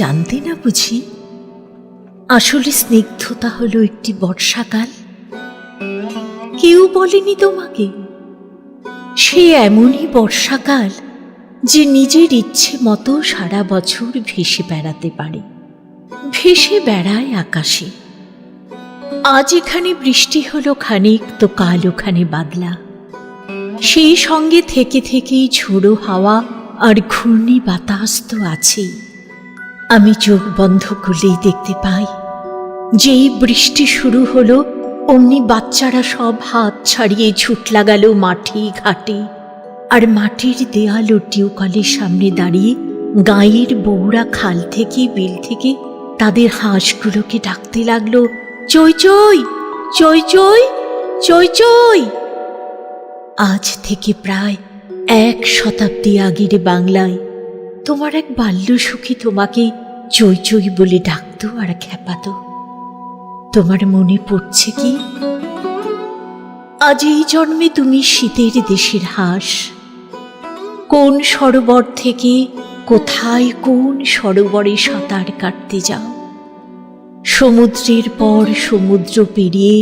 জানতে না বুঝি? আসলে স্নিগ্ধতা হলো একটি বর্ষাকাল। কেউ বলেনি তোমাকে? সে এমনই বর্ষাকাল যে নিজের ইচ্ছে মতো সারা বছর ভেসে বেড়াতে পারে, ভেসে বেড়ায় আকাশে। আজ এখানে বৃষ্টি হলো খানিক, তো কাল ওখানে বাদলা। সেই সঙ্গে থেকে থেকেই ঝোড়ো হাওয়া আর ঘূর্ণি বাতাস তো আছেই। আমি চোখ বন্ধ করলেই দেখতে পাই, যেই বৃষ্টি শুরু হলো অমনি বাচ্চারা সব হাত ছাড়িয়ে ছুট লাগালো মাঠে ঘাটে, আর মাটির দেয়াল ও টিউকলের সামনে দাঁড়িয়ে গাঁয়ের বউরা খাল থেকে বিল থেকে তাদের হাঁসগুলোকে ডাকতে লাগলো, চই চই চই চই চই চই। আজ থেকে প্রায় 1 শতাব্দী আগের বাংলায় তোমার এক বাল্যসখী তোমাকে চই চই বলে ডাকতো আর খেপাত। তোমার মনে পড়ছে কি? আজ এই জন্মে তুমি শীতের দেশের হাঁস। কোন সরোবর থেকে কোথায় কোন সরোবরে সাঁতার কাটতে যাও, সমুদ্রের পর সমুদ্র পেরিয়ে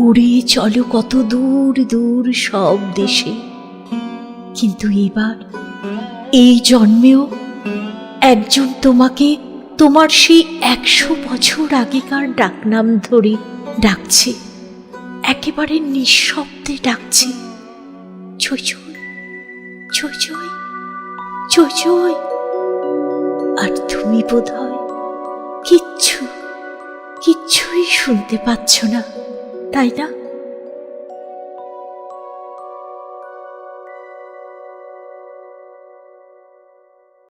উড়ে চলো কত দূর দূর সব দেশে। কিন্তু এবার এই জন্মেও একজন তোমাকে তোমার সেই 100 বছর আগেকার ডাকনাম ধরে ডাকছে, একেবারে নিঃশব্দে ডাকছে, চই চই চই চই চই চই। আর তুমি বোধহয় কিচ্ছুই শুনতে পাচ্ছ না, তাই না?